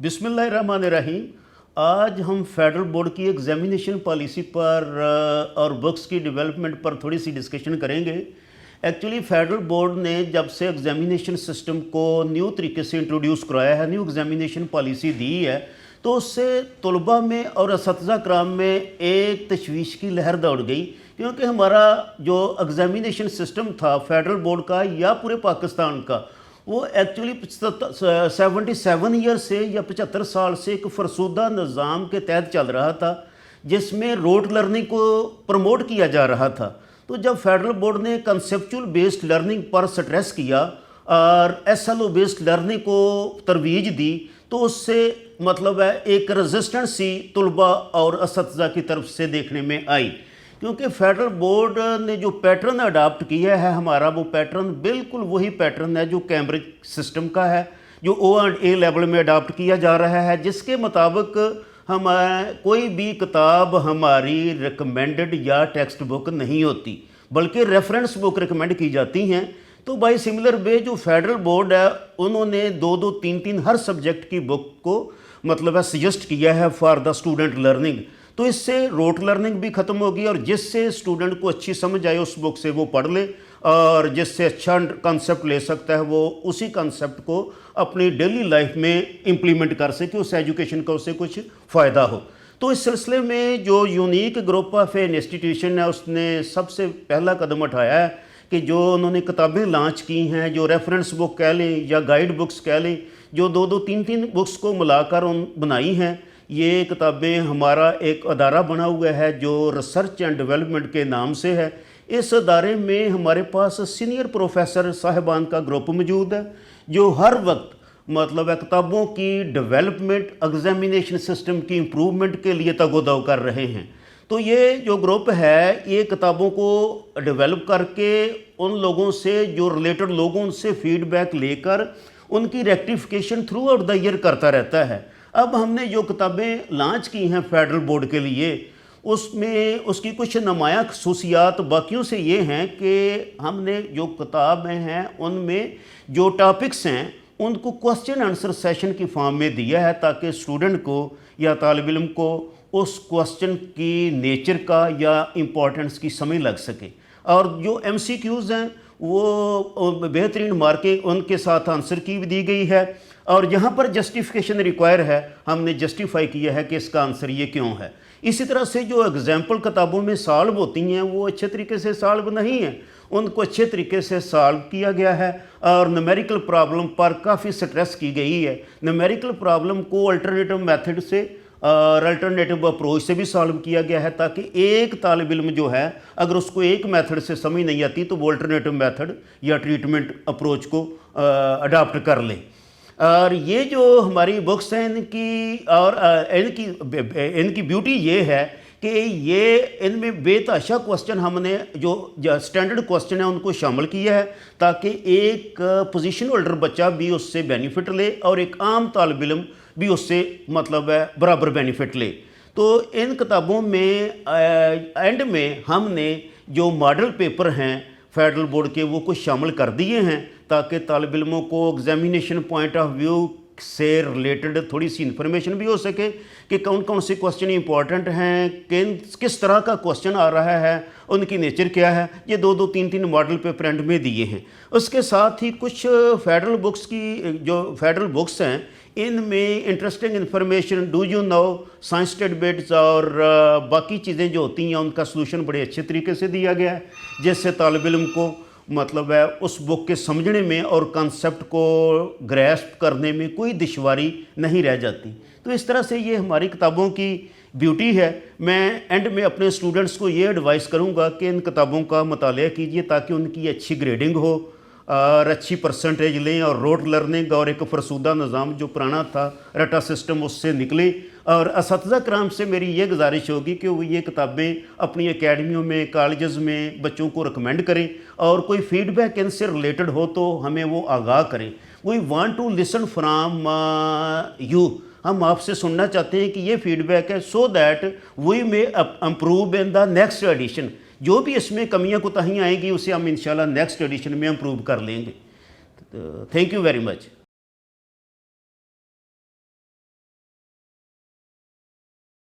बिस्मिल्लाहिर्रहमानिर्रहीम। आज हम फेडरल बोर्ड की एग्ज़ामिनेशन पॉलिसी पर और बुक्स की डेवलपमेंट पर थोड़ी सी डिस्कशन करेंगे। एक्चुअली फेडरल बोर्ड ने जब से एग्ज़ामिनेशन सिस्टम को न्यू तरीके से इंट्रोड्यूस कराया है, न्यू एग्ज़ामिनेशन पॉलिसी दी है, तो उससे तलबा में और असतिज़ा कराम में एक तशवीश की लहर दौड़ गई, क्योंकि हमारा जो एग्ज़ामिनेशन सिस्टम था फेडरल बोर्ड का या पूरे पाकिस्तान का, वो एक्चुअली 77 ईयर से या 75 साल से एक फरसुदा निज़ाम के तहत चल रहा था, जिसमें रोड लर्निंग को प्रमोट किया जा रहा था। तो जब फेडरल बोर्ड ने कंसेप्चुअल बेस्ड लर्निंग पर स्ट्रेस किया और SLO बेस्ड लर्निंग को तरवीज दी, तो उससे मतलब है एक रेजिस्टेंस सी तलबा और असतिज़ा की तरफ से देखने में आई, क्योंकि फेडरल बोर्ड ने जो पैटर्न अडाप्ट किया है हमारा, वो पैटर्न बिल्कुल वही पैटर्न है जो कैम्ब्रिज सिस्टम का है, जो O&A लेवल में अडाप्ट किया जा रहा है, जिसके मुताबिक हम कोई भी किताब हमारी रिकमेंडेड या टेक्स्ट बुक नहीं होती, बल्कि रेफरेंस बुक रिकमेंड की जाती हैं। तो बाई सिमिलर वे जो फेडरल बोर्ड है, उन्होंने 2-2, 3-3 हर सब्जेक्ट की बुक को मतलब है सजेस्ट किया है फॉर द स्टूडेंट लर्निंग। तो इससे रोट लर्निंग भी ख़त्म होगी और जिससे स्टूडेंट को अच्छी समझ आए उस बुक से वो पढ़ ले, और जिससे अच्छा कंसेप्ट ले सकता है वो उसी कंसेप्ट को अपनी डेली लाइफ में इम्प्लीमेंट कर सके, उस एजुकेशन का उससे कुछ फ़ायदा हो। तो इस सिलसिले में जो unique group of an institution है, उसने सबसे पहला कदम उठाया है कि जो उन्होंने किताबें लॉन्च की हैं, जो रेफरेंस बुक कह लें या गाइड बुक्स कह लें, जो 2-2, 3-3 बुक्स को मिलाकर बनाई हैं, ये किताबें हमारा एक अदारा बना हुआ है जो रिसर्च एंड डेवलपमेंट के नाम से है। इस अदारे में हमारे पास सीनियर प्रोफेसर साहिबान का ग्रुप मौजूद है, जो हर वक्त मतलब है किताबों की डेवलपमेंट, एग्ज़ामिनेशन सिस्टम की इम्प्रूवमेंट के लिए तगोदो कर रहे हैं। तो ये जो ग्रुप है, ये किताबों को डेवलप करके उन लोगों से जो रिलेटेड लोगों से फीडबैक लेकर उनकी rectification through out the year करता रहता है। अब हमने जो किताबें लॉन्च की हैं फेडरल बोर्ड के लिए, उसमें उसकी कुछ नुमायाँ खसूसियात बाकियों से ये हैं कि हमने जो किताबें हैं उनमें जो टॉपिक्स हैं उनको क्वेश्चन आंसर सेशन की फॉर्म में दिया है, ताकि स्टूडेंट को या तालिब इल्म को उस क्वेश्चन की नेचर का या इम्पोर्टेंस की समझ लग सके। और जो MCQs हैं वो बेहतरीन मार्कें उनके साथ आंसर की भी दी गई है, और जहाँ पर जस्टिफिकेशन रिक्वायर है हमने जस्टिफाई किया है कि इसका आंसर ये क्यों है। इसी तरह से जो एग्जाम्पल किताबों में सॉल्व होती हैं वो अच्छे तरीके से सॉल्व नहीं है, उनको अच्छे तरीके से सॉल्व किया गया है, और न्यूमेरिकल प्रॉब्लम पर काफ़ी स्ट्रेस की गई है। न्यूमेरिकल प्रॉब्लम को अल्टरनेटिव मेथड से और अल्टरनेटिव अप्रोच से भी सॉल्व किया गया है, ताकि एक तालिब इल्म जो है अगर उसको एक मेथड से समझ नहीं आती तो वो अल्टरनेटिव मेथड या ट्रीटमेंट अप्रोच को अडाप्ट कर ले। और ये जो हमारी बुक्स हैं इनकी और इनकी ब्यूटी ये है कि ये इनमें बेतहाशा क्वेश्चन हमने जो स्टैंडर्ड क्वेश्चन है उनको शामिल किया है, ताकि एक पोजीशन होल्डर बच्चा भी उससे बेनिफिट ले और एक आम तालिब इल्म भी उससे मतलब है बराबर बेनिफिट ले। तो इन किताबों में एंड में हमने जो मॉडल पेपर हैं फेडरल बोर्ड के वो कुछ शामिल कर दिए हैं, ताकि तालिब इल्मों को एग्जामिनेशन पॉइंट ऑफ व्यू से रिलेटेड थोड़ी सी इन्फॉर्मेशन भी हो सके कि कौन कौन से क्वेश्चन इंपॉर्टेंट हैं, किस तरह का क्वेश्चन आ रहा है, उनकी नेचर क्या है। ये 2-2, 3-3 मॉडल पेपर एंड में दिए हैं। उसके साथ ही कुछ फेडरल बुक्स की जो फेडरल बुक्स हैं इनमें interesting information, do you know, science statements और बाकी चीज़ें जो होती हैं उनका सलूशन बड़े अच्छे तरीके से दिया गया है, जिससे तालिब इल्म को मतलब है उस बुक के समझने में और कंसेप्ट को ग्रैस्प करने में कोई दुश्वारी नहीं रह जाती। तो इस तरह से ये हमारी किताबों की ब्यूटी है। मैं एंड में अपने स्टूडेंट्स को ये एडवाइस करूँगा कि इन किताबों का मुतालिया कीजिए, ताकि उनकी अच्छी ग्रेडिंग हो और अच्छी परसेंटेज लें, और रोट लर्निंग और एक फरसुदा निज़ाम जो पुराना था रटा सिस्टम उससे निकले। और असतिज़ा कराम से मेरी ये गुजारिश होगी कि वो ये किताबें अपनी एकेडमियों में, कॉलेजेस में बच्चों को रिकमेंड करें, और कोई फीडबैक इनसे रिलेटेड हो तो हमें वो आगाह करें। We want to listen from you, हम आपसे सुनना चाहते हैं कि ये फीडबैक है, so that we may improve in the next edition. जो भी इसमें कमियां कोताहियां आएंगी उसे हम इंशाल्लाह नेक्स्ट एडिशन में इम्प्रूव कर लेंगे। Thank you very much.